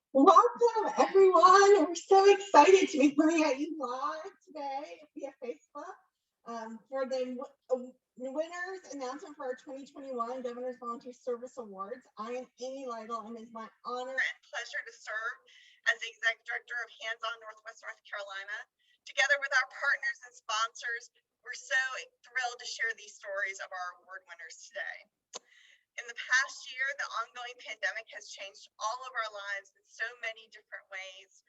Welcome, everyone. We're so excited to be coming at you live today via Facebook for the winners announcement for our 2021 Governor's Volunteer Service Awards. I am Amy Lytle, and it's my honor and pleasure to serve as the Executive Director of HandsOn Northwest North Carolina. Together with our partners and sponsors, we're so thrilled to share these stories of our award winners today. In the past year, the ongoing pandemic has changed all of our lives in so many different ways.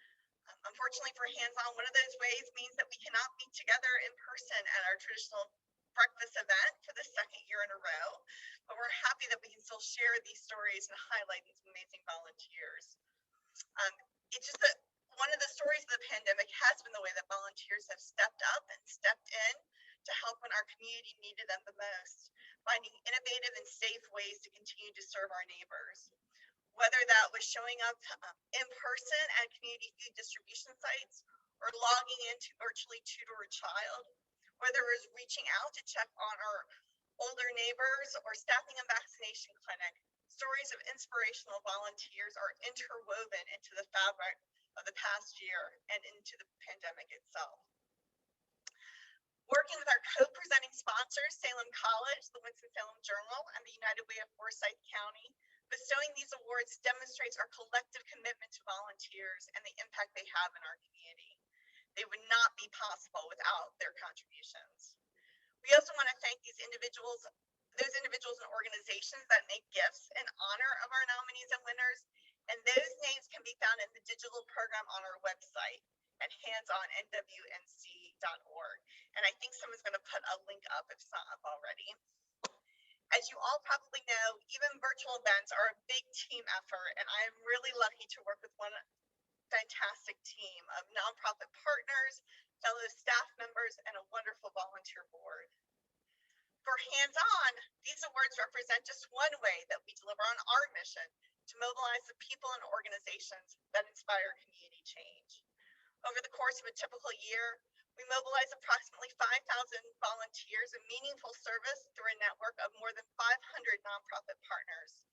Unfortunately for HandsOn, one of those ways means that we cannot meet together in person at our traditional breakfast event for the second year in a row, but we're happy that we can still share these stories and highlight these amazing volunteers. It's just that one of the stories of the pandemic has been the way that volunteers have stepped up and stepped in to help when our community needed them the most, finding innovative and safe ways to continue to serve our neighbors. Whether that was showing up in person at community food distribution sites or logging in to virtually tutor a child, whether it was reaching out to check on our older neighbors or staffing a vaccination clinic, stories of inspirational volunteers are interwoven into the fabric of the past year and into the pandemic itself. Working with our co-presenting sponsors, Salem College, the Winston-Salem Journal, and the United Way of Forsyth County, bestowing these awards demonstrates our collective commitment to volunteers and the impact they have in our community. They would not be possible without their contributions. We also want to thank those individuals and organizations that make gifts in honor of our nominees and winners, and those names can be found in the digital program on our website at HandsOn.NWNC.org. And I think someone's going to put a link up if it's not up already. As you all probably know, even virtual events are a big team effort, and I am really lucky to work with one fantastic team of nonprofit partners, fellow staff members, and a wonderful volunteer board. For HandsOn, these awards represent just one way that we deliver on our mission to mobilize the people and organizations that inspire community change. Over the course of a typical year, we mobilize approximately 5,000 volunteers in meaningful service through a network of more than 500 nonprofit partners.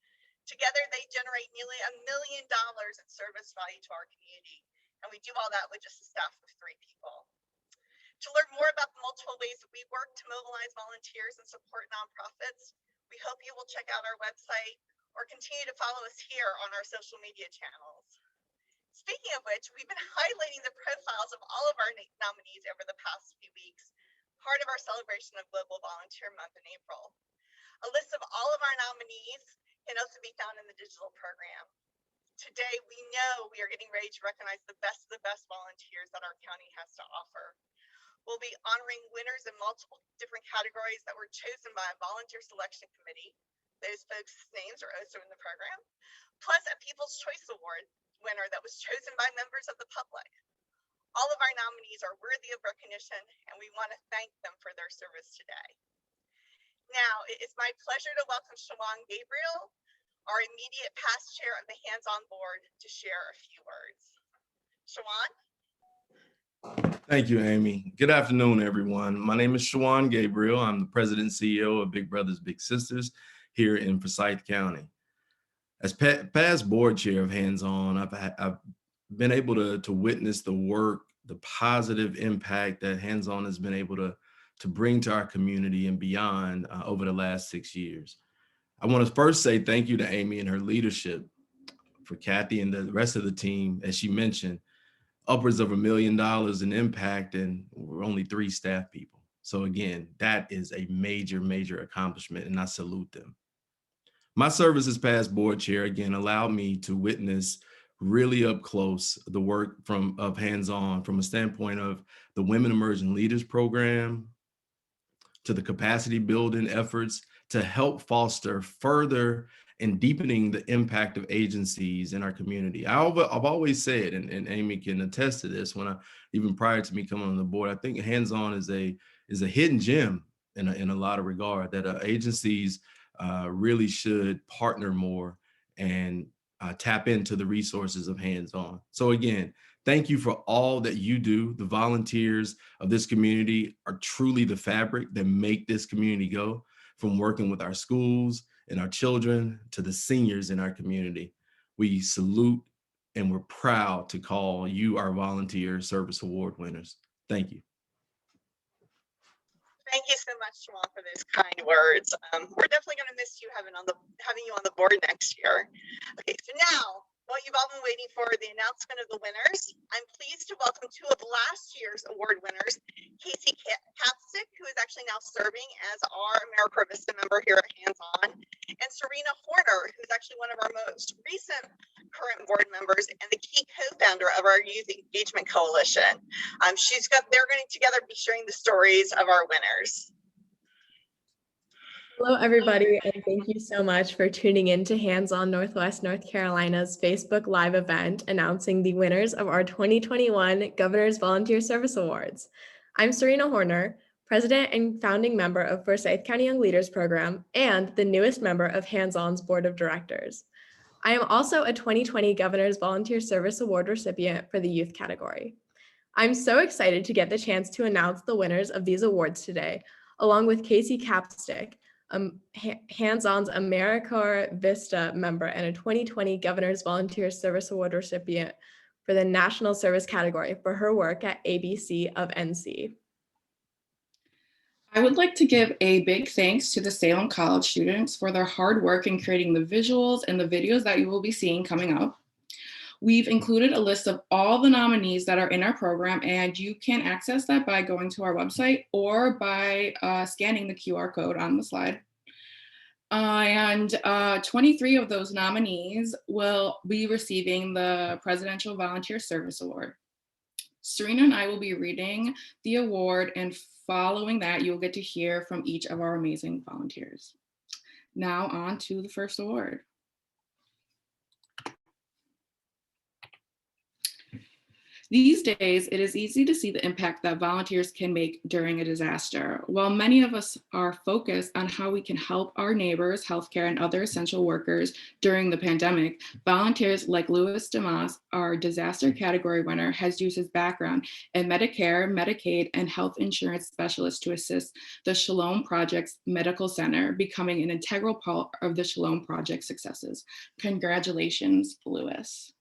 Together, they generate nearly $1 million in service value to our community, and we do all that with just a staff of 3 people. To learn more about the multiple ways that we work to mobilize volunteers and support nonprofits, we hope you will check out our website or continue to follow us here on our social media channels. Speaking of which, we've been highlighting the profiles of all of our nominees over the past few weeks, part of our celebration of Global Volunteer Month in April. A list of all of our nominees can also be found in the digital program. Today, we know we are getting ready to recognize the best of the best volunteers that our county has to offer. We'll be honoring winners in multiple different categories that were chosen by a volunteer selection committee. Those folks' names are also in the program, plus a People's Choice Award winner that was chosen by members of the public. All of our nominees are worthy of recognition, and we want to thank them for their service today. Now, it is my pleasure to welcome Shawan Gabriel, our immediate past chair of the HandsOn board, to share a few words. Shawan? Thank you, Amy. Good afternoon, everyone. My name is Shawan Gabriel. I'm the president and CEO of Big Brothers Big Sisters here in Forsyth County. As past board chair of HandsOn, I've been able to witness the work, the positive impact that HandsOn has been able to bring to our community and beyond over the last 6 years. I want to first say thank you to Amy and her leadership, for Kathy and the rest of the team. As she mentioned, upwards of $1 million in impact, and we're only 3 staff people. So again, that is a major, major accomplishment, and I salute them. My service as past board chair, again, allowed me to witness really up close the work of HandsOn from a standpoint of the Women Emerging Leaders Program, to the capacity building efforts to help foster further and deepening the impact of agencies in our community. I've always said, and Amy can attest to this, even prior to me coming on the board, I think HandsOn is a hidden gem in a lot of regard, that agencies really should partner more and tap into the resources of HandsOn. So again, thank you for all that you do. The volunteers of this community are truly the fabric that make this community go, from working with our schools and our children to the seniors in our community. We salute and we're proud to call you our Volunteer Service Award winners. Thank you. Thank you so much, Shawan, for those kind words. We're definitely going to miss you having you on the board next year. Okay, so now, while you've all been waiting for the announcement of the winners, I'm pleased to welcome two of last year's award winners, Casey Capstick, who is actually now serving as our AmeriCorps Vista member here at HandsOn, and Serena Horner, who's actually one of our most recent current board members and the key co-founder of our Youth Engagement Coalition. They're going to together be sharing the stories of our winners. Hello, everybody, and thank you so much for tuning in to HandsOn Northwest North Carolina's Facebook Live event announcing the winners of our 2021 Governor's Volunteer Service Awards. I'm Serena Horner, President and founding member of Forsyth County Young Leaders Program and the newest member of HandsOn's Board of Directors. I am also a 2020 Governor's Volunteer Service Award recipient for the youth category. I'm so excited to get the chance to announce the winners of these awards today, along with Casey Capstick, HandsOn's AmeriCorps Vista member and a 2020 Governor's Volunteer Service Award recipient for the National Service category for her work at ABC of NC. I would like to give a big thanks to the Salem College students for their hard work in creating the visuals and the videos that you will be seeing coming up. We've included a list of all the nominees that are in our program, and you can access that by going to our website or by scanning the QR code on the slide. 23 of those nominees will be receiving the Presidential Volunteer Service Award. Serena and I will be reading the award, and following that, you'll get to hear from each of our amazing volunteers. Now on to the first award. These days, it is easy to see the impact that volunteers can make during a disaster. While many of us are focused on how we can help our neighbors, healthcare, and other essential workers during the pandemic, volunteers like Louis DeMoss, our disaster category winner, has used his background in Medicare, Medicaid, and health insurance specialist to assist the Shalom Project's Medical Center, becoming an integral part of the Shalom Project successes. Congratulations, Louis.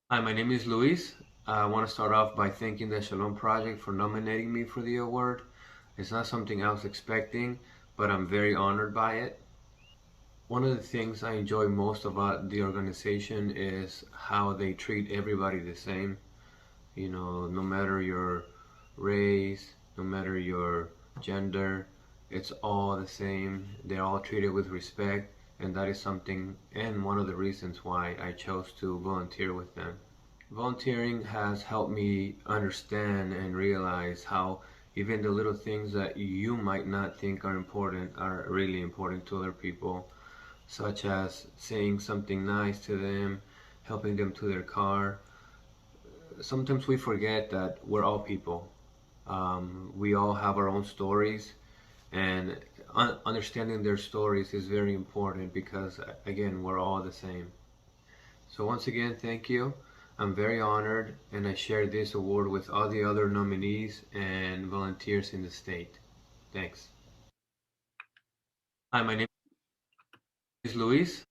Hi, my name is Luis. I want to start off by thanking the Shalom Project for nominating me for the award. It's not something I was expecting, but I'm very honored by it. One of the things I enjoy most about the organization is how they treat everybody the same. You know, no matter your race, no matter your gender, it's all the same. They're all treated with respect. And that is something and one of the reasons why I chose to volunteer with them. Volunteering has helped me understand and realize how even the little things that you might not think are important are really important to other people, such as saying something nice to them, helping them to their car. Sometimes we forget that we're all people. We all have our own stories, and understanding their stories is very important because, again, we're all the same. So once again, thank you. I'm very honored, and I share this award with all the other nominees and volunteers in the state. Thanks. Hi, my name is Luis.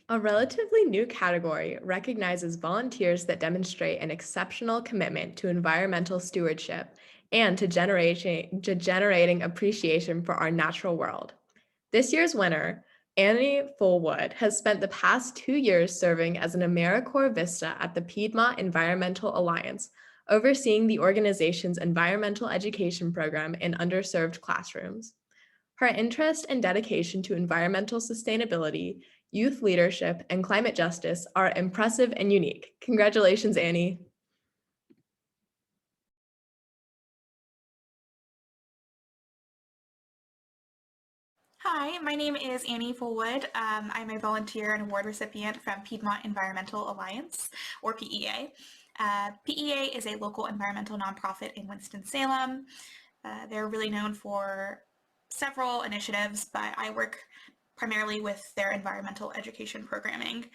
A relatively new category recognizes volunteers that demonstrate an exceptional commitment to environmental stewardship and to generating appreciation for our natural world. This year's winner, Annie Fullwood, has spent the past 2 years serving as an AmeriCorps Vista at the Piedmont Environmental Alliance, overseeing the organization's environmental education program in underserved classrooms. Her interest and dedication to environmental sustainability, youth leadership, and climate justice are impressive and unique. Congratulations, Annie. Hi, my name is Annie Fullwood. I'm a volunteer and award recipient from Piedmont Environmental Alliance, or PEA. PEA is a local environmental nonprofit in Winston-Salem. They're really known for several initiatives, but I work primarily with their environmental education programming,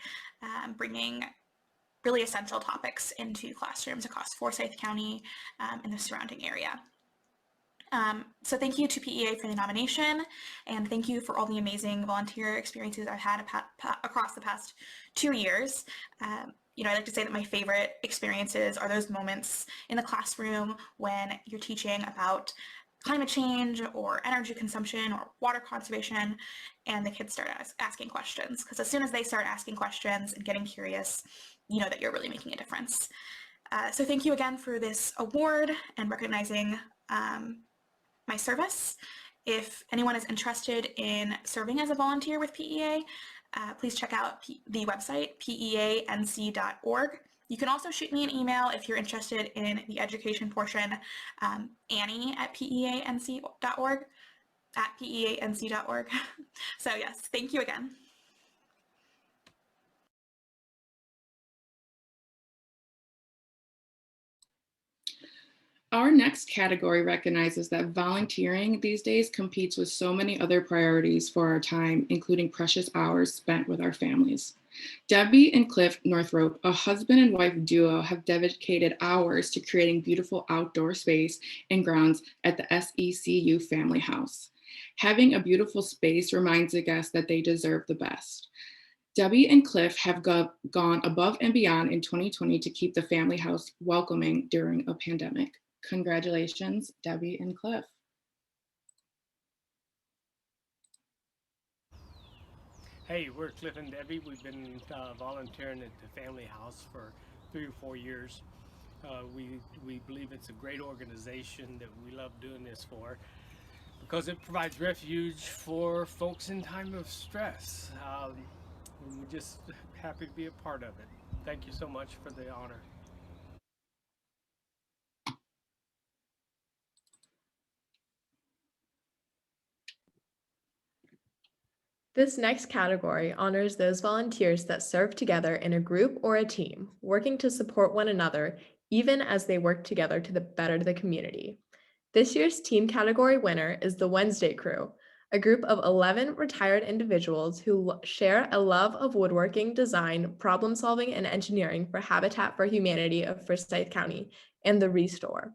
bringing really essential topics into classrooms across Forsyth County and the surrounding area. So thank you to PEA for the nomination, and thank you for all the amazing volunteer experiences I've had across the past 2 years. You know, I like to say that my favorite experiences are those moments in the classroom when you're teaching about climate change or energy consumption or water conservation, and the kids start asking questions. Because as soon as they start asking questions and getting curious, you know that you're really making a difference. So thank you again for this award and recognizing my service. If anyone is interested in serving as a volunteer with PEA, please check out the website, peanc.org. You can also shoot me an email if you're interested in the education portion, Annie@peanc.org, at peanc.org. So yes, thank you again. Our next category recognizes that volunteering these days competes with so many other priorities for our time, including precious hours spent with our families. Debbie and Cliff Northrop, a husband and wife duo, have dedicated hours to creating beautiful outdoor space and grounds at the SECU family house. Having a beautiful space reminds the guests that they deserve the best. Debbie and Cliff have gone above and beyond in 2020 to keep the family house welcoming during a pandemic. Congratulations, Debbie and Cliff. Hey, we're Cliff and Debbie. We've been volunteering at the family house for 3 or 4 years. We believe it's a great organization that we love doing this for because it provides refuge for folks in time of stress. And we're just happy to be a part of it. Thank you so much for the honor. This next category honors those volunteers that serve together in a group or a team, working to support one another, even as they work together to better the community. This year's team category winner is the Wednesday Crew, a group of 11 retired individuals who share a love of woodworking, design, problem solving, and engineering for Habitat for Humanity of Forsyth County and the Restore.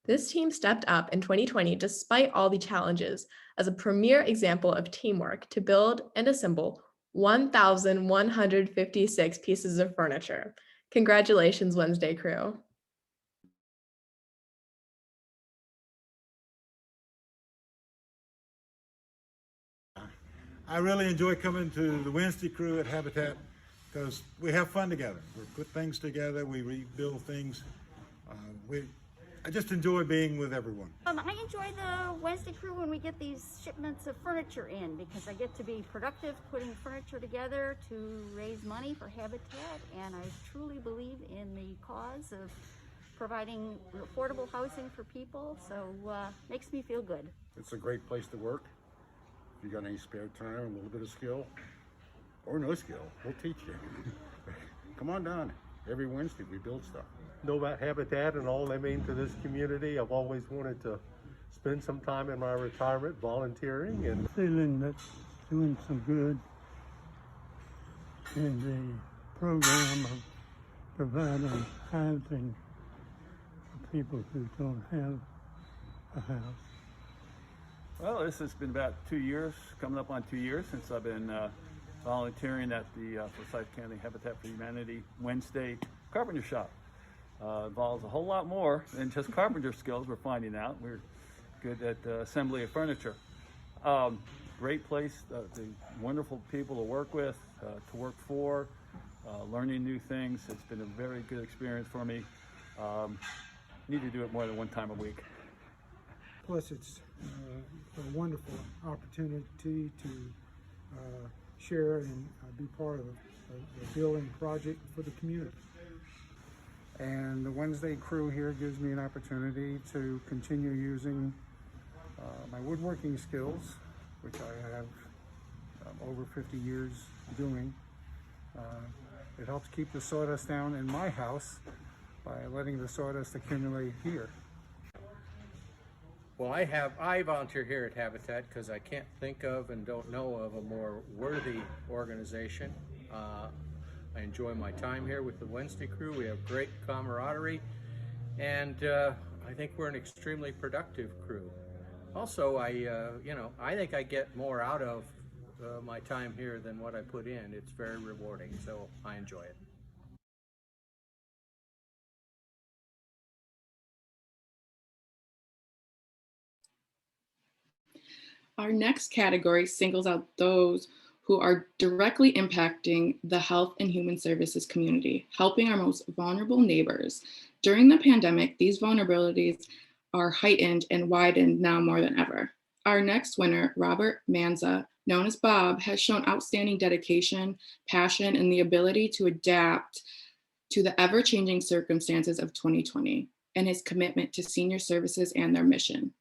This team stepped up in 2020 despite all the challenges as a premier example of teamwork to build and assemble 1,156 pieces of furniture. Congratulations, Wednesday Crew. I really enjoy coming to the Wednesday Crew at Habitat because we have fun together. We put things together, we rebuild things. I just enjoy being with everyone. I enjoy the Wednesday Crew when we get these shipments of furniture in because I get to be productive putting furniture together to raise money for Habitat, and I truly believe in the cause of providing affordable housing for people, so makes me feel good. It's a great place to work. If you got any spare time, a little bit of skill, or no skill, we'll teach you. Come on down. Every Wednesday we build stuff. Know about Habitat and all they mean to this community. I've always wanted to spend some time in my retirement volunteering and feeling that's doing some good in the program of providing housing for people who don't have a house. Well, this has been about 2 years, coming up on 2 years since I've been volunteering at the Forsyth County Habitat for Humanity Wednesday carpenter shop. Involves a whole lot more than just carpenter skills, we're finding out. We're good at assembly of furniture. Great place, the wonderful people to work with, to work for, learning new things. It's been a very good experience for me. Need to do it more than one time a week. Plus it's a wonderful opportunity to share and be part of a building project for the community. And the Wednesday Crew here gives me an opportunity to continue using my woodworking skills, which I have over 50 years doing. It helps keep the sawdust down in my house by letting the sawdust accumulate here. Well, I volunteer here at Habitat because I can't think of and don't know of a more worthy organization. I enjoy my time here with the Wednesday Crew. We have great camaraderie, and I think we're an extremely productive crew. Also, I think I get more out of my time here than what I put in. It's very rewarding, so I enjoy it. Our next category singles out those who are directly impacting the health and human services community, helping our most vulnerable neighbors. During the pandemic, these vulnerabilities are heightened and widened now more than ever. Our next winner, Robert Manza, known as Bob, has shown outstanding dedication, passion, and the ability to adapt to the ever-changing circumstances of 2020 and his commitment to senior services and their mission.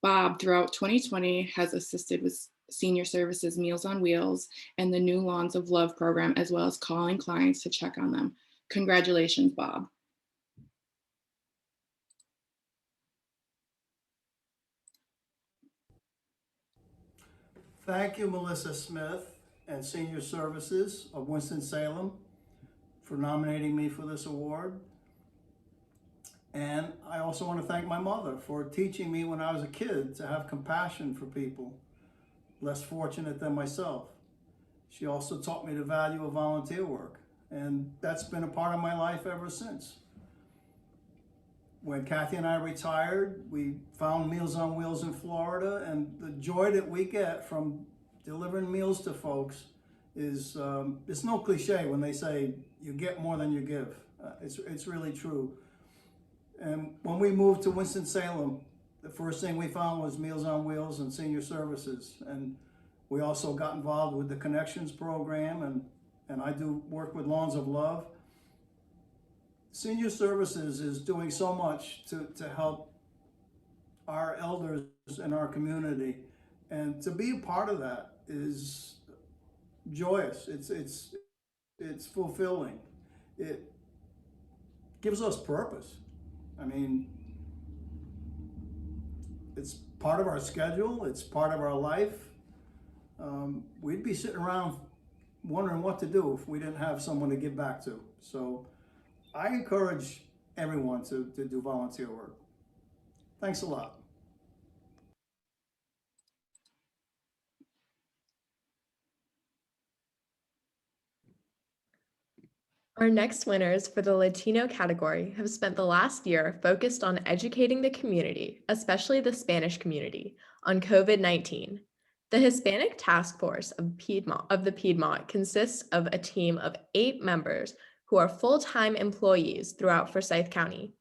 Bob, throughout 2020, has assisted with Senior Services Meals on Wheels and the new Lawns of Love program, as well as calling clients to check on them. Congratulations, Bob. Thank you, Melissa Smith and Senior Services of Winston-Salem for nominating me for this award. And I also want to thank my mother for teaching me when I was a kid to have compassion for people less fortunate than myself. She also taught me the value of volunteer work, and that's been a part of my life ever since. When Kathy and I retired, we found Meals on Wheels in Florida, and the joy that we get from delivering meals to folks is, it's no cliche when they say you get more than you give. It's really true. And when we moved to Winston-Salem, the first thing we found was Meals on Wheels and Senior Services. And we also got involved with the Connections program, and I do work with Lawns of Love. Senior Services is doing so much to help our elders in our community. And to be a part of that is joyous. It's fulfilling. It gives us purpose. I mean, it's part of our schedule. It's part of our life. We'd be sitting around wondering what to do if we didn't have someone to give back to. So I encourage everyone to do volunteer work. Thanks a lot. Our next winners for the Latino category have spent the last year focused on educating the community, especially the Spanish community, on COVID-19. The Hispanic Task Force of the Piedmont consists of a team of 8 members who are full-time employees throughout Forsyth County.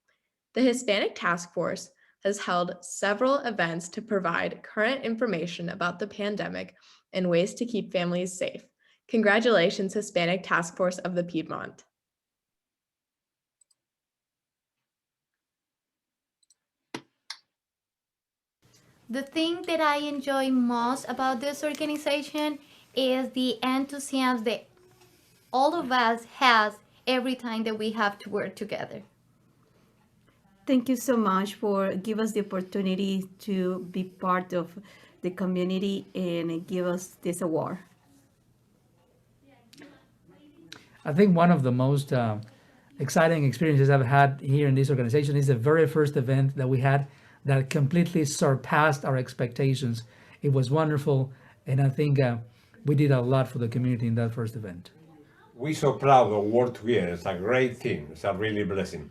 The Hispanic Task Force has held several events to provide current information about the pandemic and ways to keep families safe. Congratulations, Hispanic Task Force of the Piedmont. The thing that I enjoy most about this organization is the enthusiasm that all of us has every time that we have to work together. Thank you so much for giving us the opportunity to be part of the community and give us this award. I think one of the most exciting experiences I've had here in this organization is the very first event that we had that completely surpassed our expectations. It was wonderful, and I think we did a lot for the community in that first event. We're so proud of work together. It's a great thing. It's a really blessing.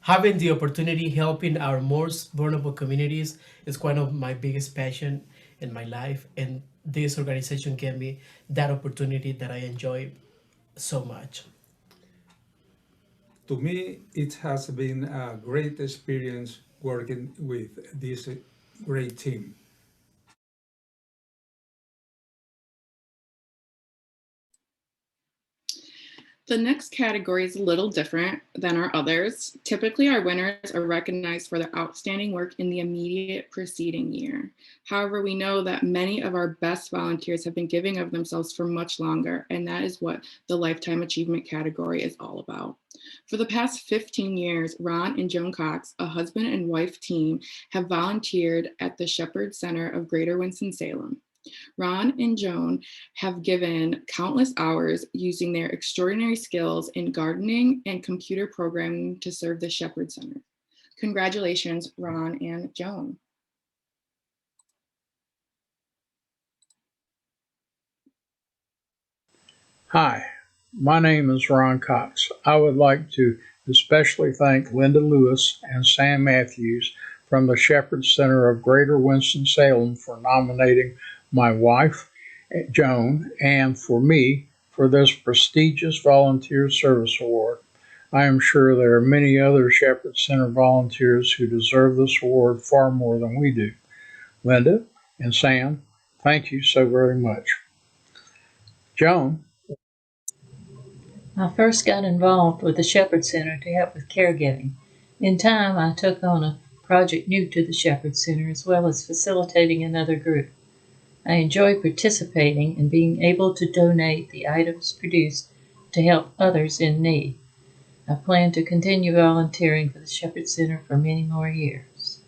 Having the opportunity helping our most vulnerable communities is one of my biggest passion in my life, and this organization gave me that opportunity that I enjoy so much. To me, it has been a great experience working with this great team. The next category is a little different than our others. Typically, our winners are recognized for their outstanding work in the immediate preceding year. However, we know that many of our best volunteers have been giving of themselves for much longer, and that is what the Lifetime Achievement category is all about. For the past 15 years, Ron and Joan Cox, a husband and wife team, have volunteered at the Shepherd Center of Greater Winston-Salem. Ron and Joan have given countless hours using their extraordinary skills in gardening and computer programming to serve the Shepherd Center. Congratulations, Ron and Joan. Hi, my name is Ron Cox. I would like to especially thank Linda Lewis and Sam Matthews from the Shepherd Center of Greater Winston-Salem for nominating my wife, Joan, and for me for this prestigious volunteer service award. I am sure there are many other Shepherd Center volunteers who deserve this award far more than we do. Linda and Sam, thank you so very much. Joan. I first got involved with the Shepherd Center to help with caregiving. In time, I took on a project new to the Shepherd Center as well as facilitating another group. I enjoy participating and being able to donate the items produced to help others in need. I plan to continue volunteering for the Shepherd Center for many more years.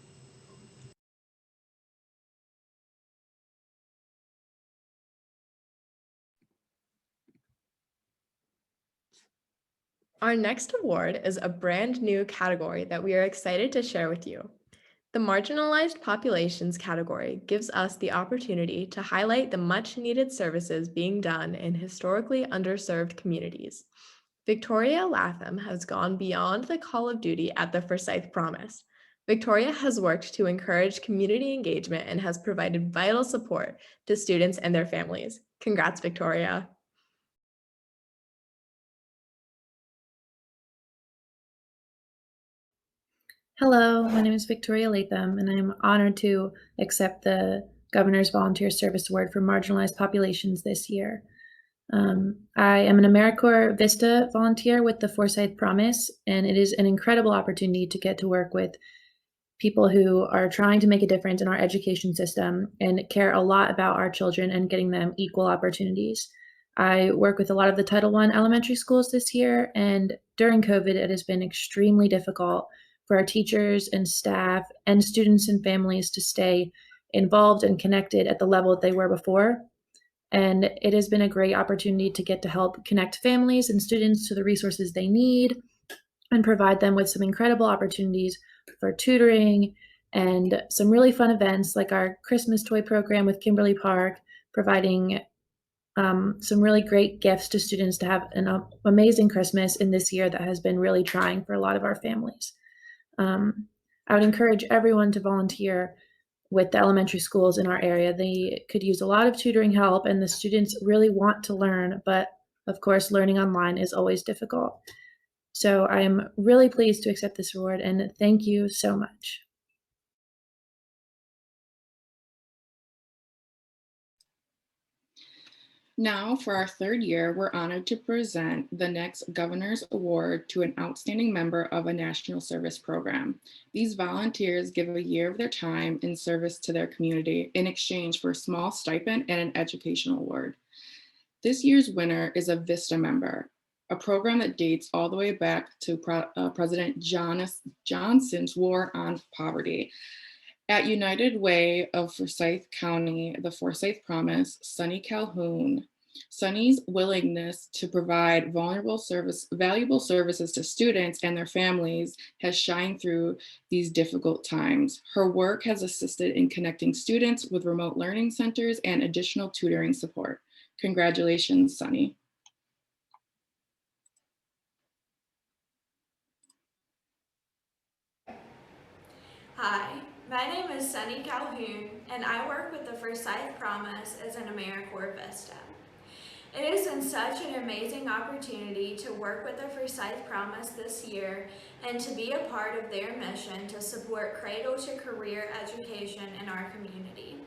Our next award is a brand new category that we are excited to share with you. The Marginalized Populations category gives us the opportunity to highlight the much-needed services being done in historically underserved communities. Victoria Latham has gone beyond the call of duty at the Forsyth Promise. Victoria has worked to encourage community engagement and has provided vital support to students and their families. Congrats, Victoria. Hello, my name is Victoria Latham, and I'm honored to accept the Governor's Volunteer Service Award for Marginalized Populations this year. I am an AmeriCorps Vista volunteer with the Forsyth Promise, and it is an incredible opportunity to get to work with people who are trying to make a difference in our education system and care a lot about our children and getting them equal opportunities. I work with a lot of the Title I elementary schools this year, and during COVID, it has been extremely difficult for our teachers and staff and students and families to stay involved and connected at the level that they were before. And it has been a great opportunity to get to help connect families and students to the resources they need and provide them with some incredible opportunities for tutoring and some really fun events like our Christmas toy program with Kimberly Park, providing some really great gifts to students to have an amazing Christmas in this year that has been really trying for a lot of our families. I would encourage everyone to volunteer with the elementary schools in our area. They could use a lot of tutoring help, and the students really want to learn, but of course, learning online is always difficult. So I am really pleased to accept this award, and thank you so much. Now, for our third year, we're honored to present the next Governor's Award to an outstanding member of a national service program. These volunteers give a year of their time in service to their community in exchange for a small stipend and an educational award. This year's winner is a VISTA member, a program that dates all the way back to President Johnson's War on Poverty. At United Way of Forsyth County, the Forsyth Promise, Sonny Calhoun. Sonny's willingness to provide valuable services to students and their families has shined through these difficult times. Her work has assisted in connecting students with remote learning centers and additional tutoring support. Congratulations, Sonny. Hi, my name is Sonny Calhoun, and I work with the Forsyth Promise as an AmeriCorps Vista. It has been such an amazing opportunity to work with the Forsyth Promise this year and to be a part of their mission to support cradle-to-career education in our community.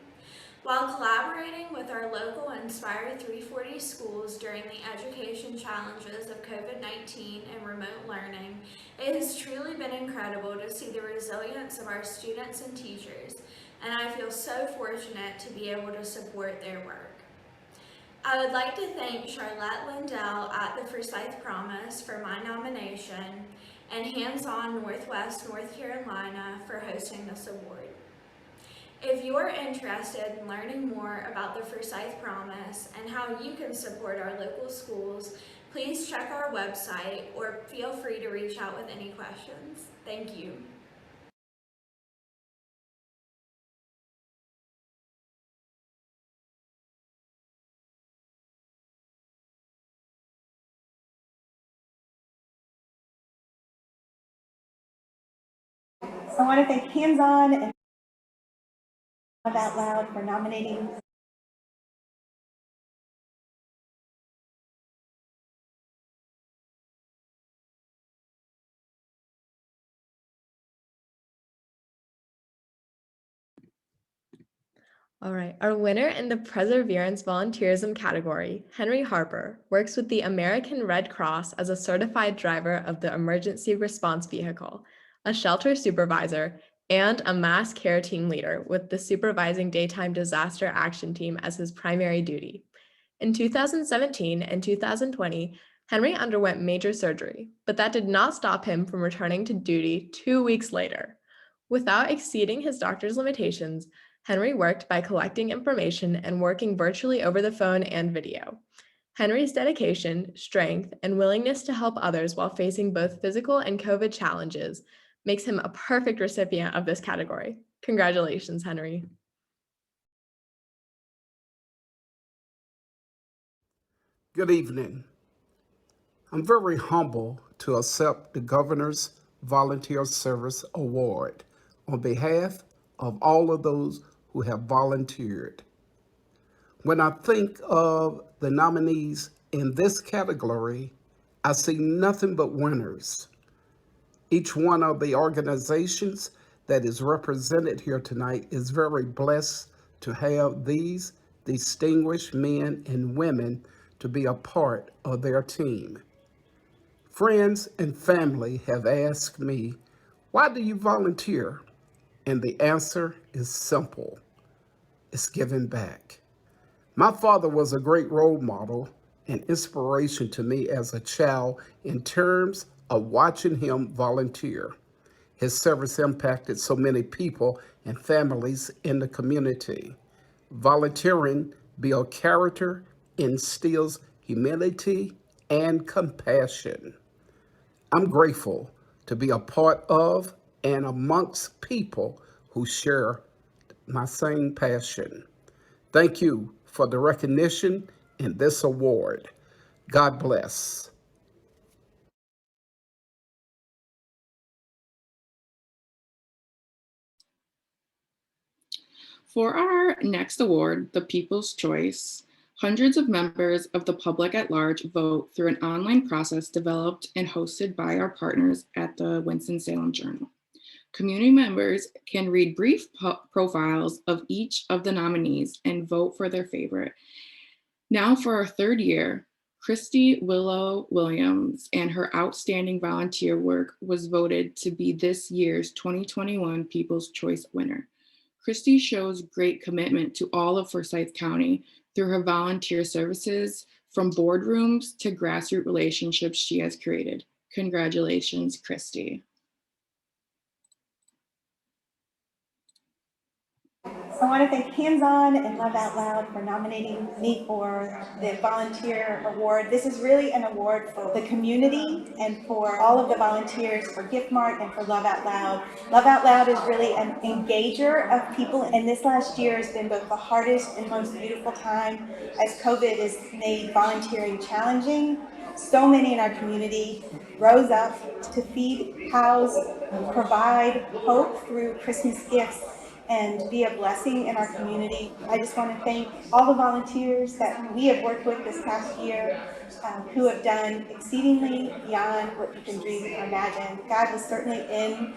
While collaborating with our local Inspire 340 schools during the education challenges of COVID-19 and remote learning, it has truly been incredible to see the resilience of our students and teachers, and I feel so fortunate to be able to support their work. I would like to thank Charlotte Lindell at the Forsyth Promise for my nomination and HandsOn Northwest North Carolina for hosting this award. If you're interested in learning more about the Forsyth Promise and how you can support our local schools, please check our website or feel free to reach out with any questions. Thank you. I want to thank HandsOn and Laugh Out Loud for nominating. All right, our winner in the Perseverance Volunteerism category, Henry Harper, works with the American Red Cross as a certified driver of the emergency response vehicle, a shelter supervisor, and a mass care team leader with the supervising daytime disaster action team as his primary duty. In 2017 and 2020, Henry underwent major surgery, but that did not stop him from returning to duty 2 weeks later. Without exceeding his doctor's limitations, Henry worked by collecting information and working virtually over the phone and video. Henry's dedication, strength, and willingness to help others while facing both physical and COVID challenges makes him a perfect recipient of this category. Congratulations, Henry. Good evening. I'm very humble to accept the Governor's Volunteer Service Award on behalf of all of those who have volunteered. When I think of the nominees in this category, I see nothing but winners. Each one of the organizations that is represented here tonight is very blessed to have these distinguished men and women to be a part of their team. Friends and family have asked me, why do you volunteer? And the answer is simple. It's giving back. My father was a great role model and inspiration to me as a child in terms of watching him volunteer. His service impacted so many people and families in the community. Volunteering builds character, instills humility and compassion. I'm grateful to be a part of and amongst people who share my same passion. Thank you for the recognition in this award. God bless. For our next award, the People's Choice, hundreds of members of the public at large vote through an online process developed and hosted by our partners at the Winston-Salem Journal. Community members can read brief profiles of each of the nominees and vote for their favorite. Now for our third year, Christy Willow Williams and her outstanding volunteer work was voted to be this year's 2021 People's Choice winner. Christy shows great commitment to all of Forsyth County through her volunteer services, from boardrooms to grassroots relationships she has created. Congratulations, Christy. I want to thank HandsOn and Laugh Out Loud for nominating me for the Volunteer Award. This is really an award for the community and for all of the volunteers, for GiftMart and for Laugh Out Loud. Laugh Out Loud is really an engager of people, and this last year has been both the hardest and most beautiful time as COVID has made volunteering challenging. So many in our community rose up to feed, house, provide hope through Christmas gifts and be a blessing in our community. I just want to thank all the volunteers that we have worked with this past year who have done exceedingly beyond what you can dream or imagine. God was certainly in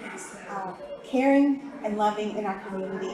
caring and loving in our community.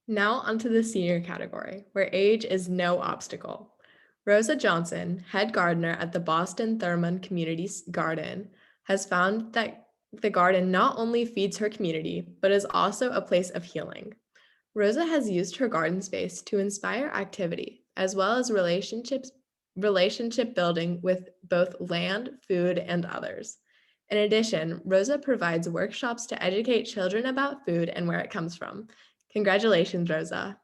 Now onto the senior category, where age is no obstacle. Rosa Johnson, head gardener at the Boston Thurmond Community Garden, has found that the garden not only feeds her community, but is also a place of healing. Rosa has used her garden space to inspire activity, as well as relationships relationship building with both land, food, and others. In addition, Rosa provides workshops to educate children about food and where it comes from. Congratulations, Rosa.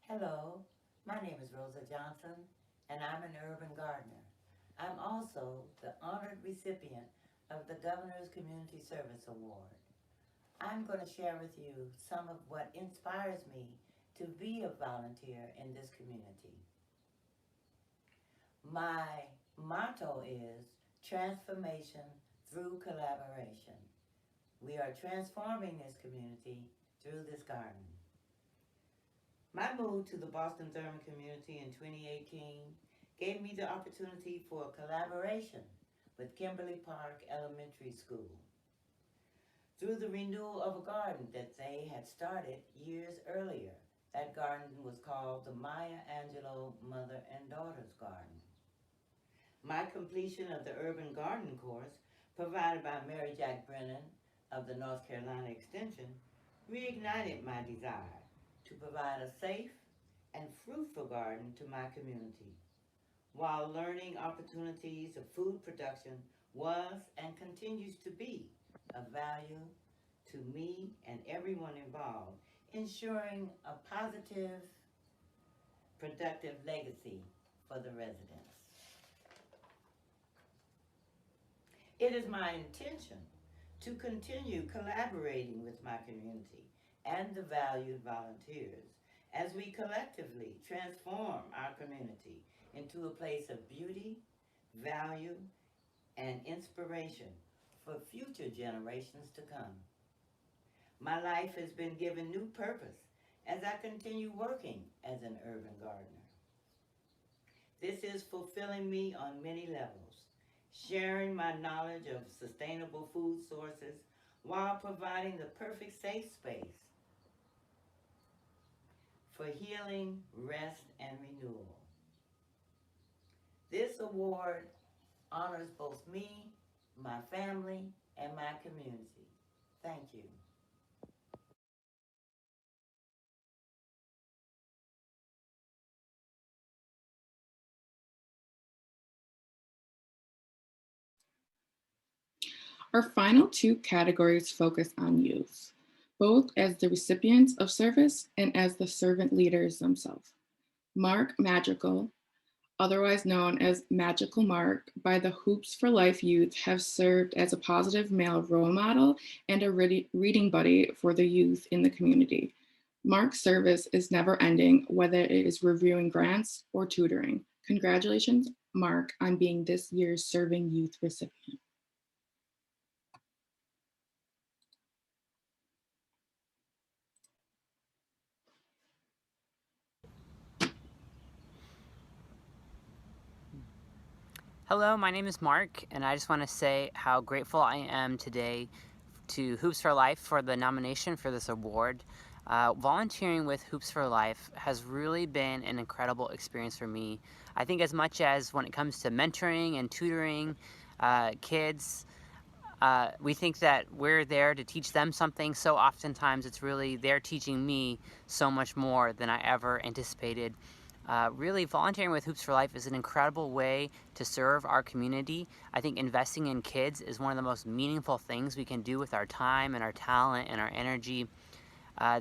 Hello, my name is Rosa Johnson, and I'm an urban gardener. I'm also the honored recipient of the Governor's Community Service Award. I'm going to share with you some of what inspires me to be a volunteer in this community. My motto is transformation through collaboration. We are transforming this community through this garden. My move to the Boston-Thurman community in 2018 gave me the opportunity for a collaboration with Kimberly Park Elementary School. Through the renewal of a garden that they had started years earlier, that garden was called the Maya Angelou Mother and Daughters Garden. My completion of the urban garden course provided by Mary Jack Brennan of the North Carolina Extension reignited my desire to provide a safe and fruitful garden to my community, while learning opportunities of food production was and continues to be of value to me and everyone involved, ensuring a positive, productive legacy for the residents. It is my intention to continue collaborating with my community and the valued volunteers as we collectively transform our community into a place of beauty, value, and inspiration for future generations to come. My life has been given new purpose as I continue working as an urban gardener. This is fulfilling me on many levels, sharing my knowledge of sustainable food sources while providing the perfect safe space for healing, rest, and renewal. This award honors both me, my family, and my community. Thank you. Our final two categories focus on youth, both as the recipients of service and as the servant leaders themselves. Mark Magical, otherwise known as Magical Mark, by the Hoops for Life youth, have served as a positive male role model and a reading buddy for the youth in the community. Mark's service is never ending, whether it is reviewing grants or tutoring. Congratulations, Mark, on being this year's Serving Youth recipient. Hello, my name is Mark, and I just want to say how grateful I am today to Hoops for Life for the nomination for this award. Volunteering with Hoops for Life has really been an incredible experience for me. I think as much as when it comes to mentoring and tutoring kids, we think that we're there to teach them something, so oftentimes it's really they're teaching me so much more than I ever anticipated. Really, volunteering with Hoops for Life is an incredible way to serve our community. I think investing in kids is one of the most meaningful things we can do with our time and our talent and our energy.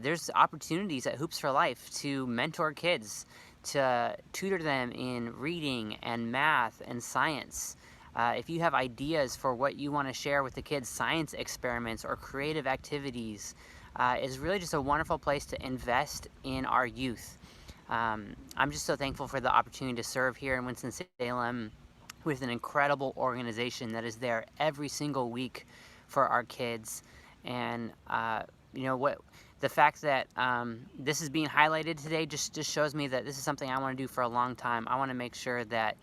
There's opportunities at Hoops for Life to mentor kids, to tutor them in reading and math and science. If you have ideas for what you want to share with the kids, science experiments or creative activities, it's really just a wonderful place to invest in our youth. I'm just so thankful for the opportunity to serve here in Winston-Salem with an incredible organization that is there every single week for our kids. And the fact that this is being highlighted today just shows me that this is something I want to do for a long time. I want to make sure that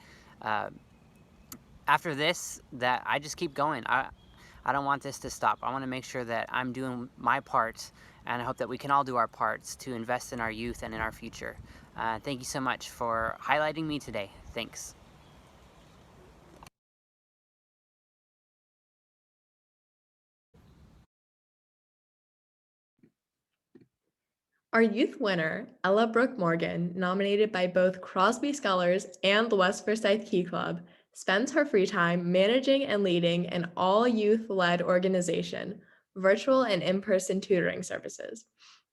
after this, that I just keep going. I don't want this to stop. I want to make sure that I'm doing my part, and I hope that we can all do our parts to invest in our youth and in our future. Thank you so much for highlighting me today. Thanks. Our youth winner, Ella Brooke Morgan, nominated by both Crosby Scholars and the West Forsyth Key Club, spends her free time managing and leading an all-youth-led organization, virtual and in-person tutoring services,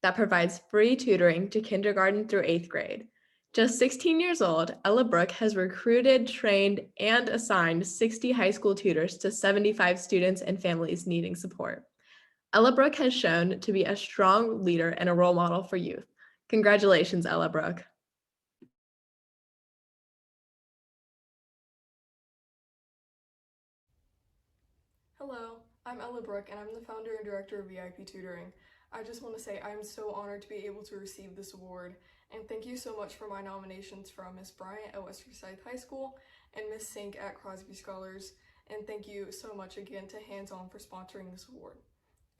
that provides free tutoring to kindergarten through 8th grade. Just 16 years old, Ella Brooke has recruited, trained, and assigned 60 high school tutors to 75 students and families needing support. Ella Brooke has shown to be a strong leader and a role model for youth. Congratulations, Ella Brooke. Hello, I'm Ella Brooke and I'm the founder and director of VIP Tutoring. I just want to say I'm so honored to be able to receive this award, and thank you so much for my nominations from Miss Bryant at West Forsyth High School and Miss Sink at Crosby Scholars, and thank you so much again to HandsOn for sponsoring this award.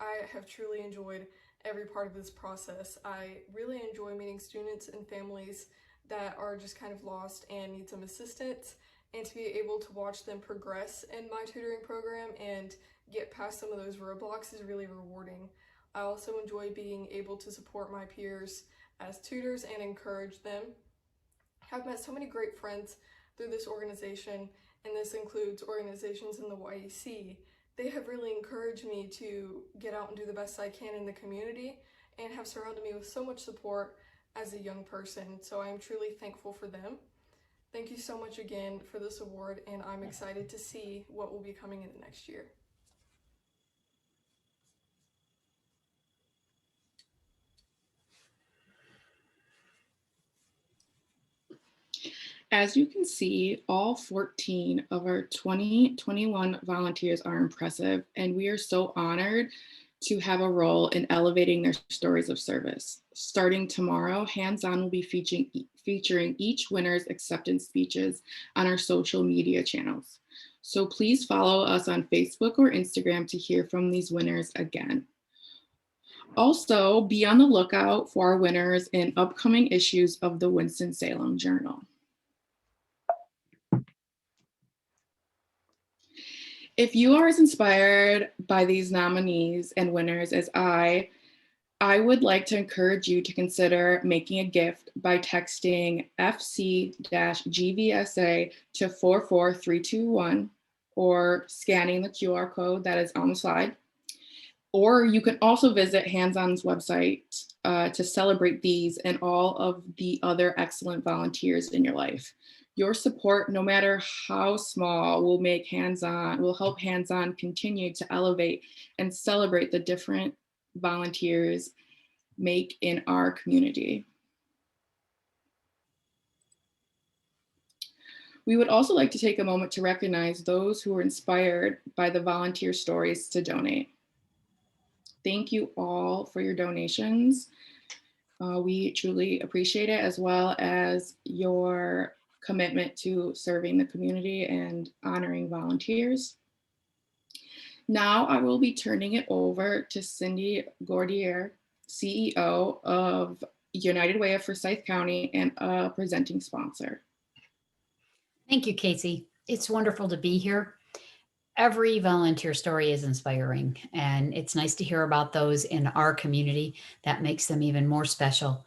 I have truly enjoyed every part of this process. I really enjoy meeting students and families that are just kind of lost and need some assistance, and to be able to watch them progress in my tutoring program and get past some of those roadblocks is really rewarding. I also enjoy being able to support my peers as tutors and encourage them. I've met so many great friends through this organization, and this includes organizations in the YEC. They have really encouraged me to get out and do the best I can in the community and have surrounded me with so much support as a young person, so I am truly thankful for them. Thank you so much again for this award, and I'm excited to see what will be coming in the next year. As you can see, all 14 of our 2021 volunteers are impressive, and we are so honored to have a role in elevating their stories of service. Starting tomorrow, HandsOn will be featuring each winner's acceptance speeches on our social media channels. So please follow us on Facebook or Instagram to hear from these winners again. Also, be on the lookout for our winners in upcoming issues of the Winston-Salem Journal. If you are as inspired by these nominees and winners as I would like to encourage you to consider making a gift by texting FC-GVSA to 44321 or scanning the QR code that is on the slide. Or you can also visit HandsOn's website to celebrate these and all of the other excellent volunteers in your life. Your support, no matter how small, will help HandsOn continue to elevate and celebrate the different volunteers make in our community. We would also like to take a moment to recognize those who were inspired by the volunteer stories to donate. Thank you all for your donations. We truly appreciate it, as well as your commitment to serving the community and honoring volunteers. Now I will be turning it over to Cindy Gordier, CEO of United Way of Forsyth County and a presenting sponsor. Thank you, Casey. It's wonderful to be here. Every volunteer story is inspiring, and it's nice to hear about those in our community. That makes them even more special.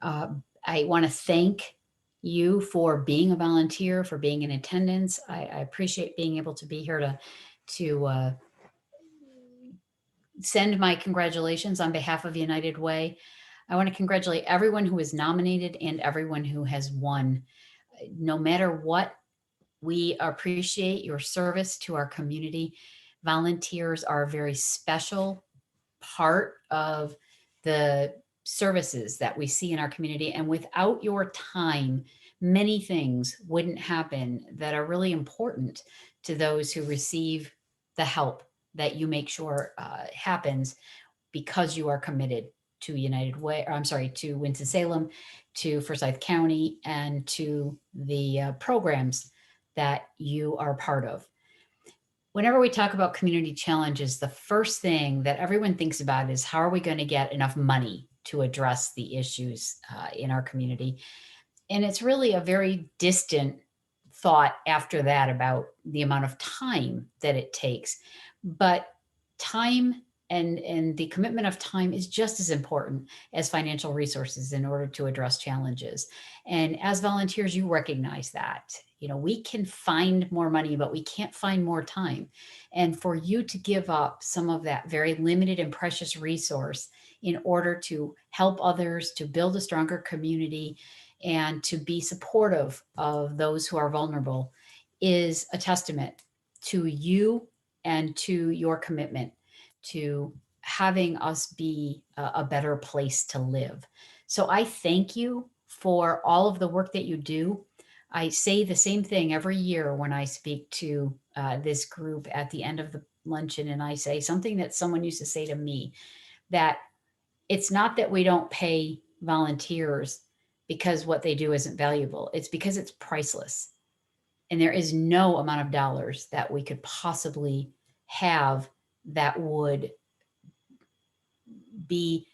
I want to thank you for being a volunteer, for being in attendance. I appreciate being able to be here to send my congratulations on behalf of United Way. I want to congratulate everyone who is nominated and everyone who has won. No matter what, we appreciate your service to our community. Volunteers are a very special part of the services that we see in our community. And without your time, many things wouldn't happen that are really important to those who receive the help that you make sure happens because you are committed to United Way, or I'm sorry, to Winston-Salem, to Forsyth County, and to the programs that you are part of. Whenever we talk about community challenges, the first thing that everyone thinks about is how are we going to get enough money to address the issues in our community? And it's really a very distant thought after that about the amount of time that it takes. But time And the commitment of time is just as important as financial resources in order to address challenges. And as volunteers, you recognize that. You know, we can find more money, but we can't find more time. And for you to give up some of that very limited and precious resource in order to help others, to build a stronger community, and to be supportive of those who are vulnerable is a testament to you and to your commitment to having us be a better place to live. So I thank you for all of the work that you do. I say the same thing every year when I speak to this group at the end of the luncheon, and I say something that someone used to say to me, that it's not that we don't pay volunteers because what they do isn't valuable. It's because it's priceless. And there is no amount of dollars that we could possibly have that would be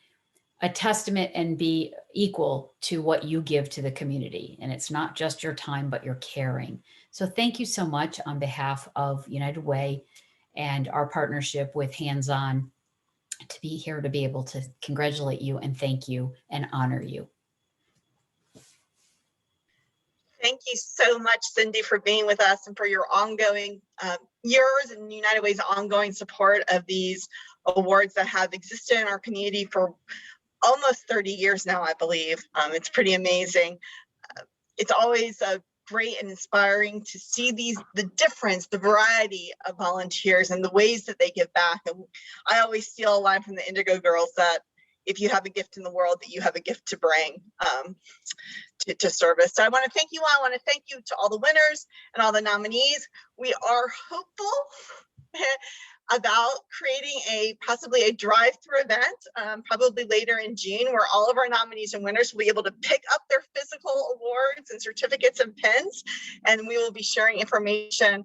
a testament and be equal to what you give to the community. And it's not just your time, but your caring. So thank you so much on behalf of United Way and our partnership with HandsOn to be here, to be able to congratulate you and thank you and honor you. Thank you so much, Cindy, for being with us and for your ongoing, yours and United Way's ongoing support of these awards that have existed in our community for almost 30 years now, I believe. It's pretty amazing. It's always great and inspiring to see the difference, the variety of volunteers and the ways that they give back. And I always steal a line from the Indigo Girls that if you have a gift in the world, that you have a gift to bring to service. So I want to thank you all. I want to thank you to all the winners and all the nominees. We are hopeful about creating possibly a drive-through event, probably later in June, where all of our nominees and winners will be able to pick up their physical awards and certificates and pins, and we will be sharing information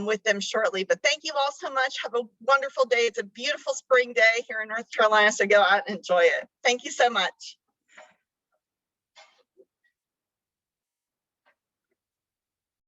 with them shortly. But thank you all so much. Have a wonderful day. It's a beautiful spring day here in North Carolina, so go out and enjoy it. Thank you so much.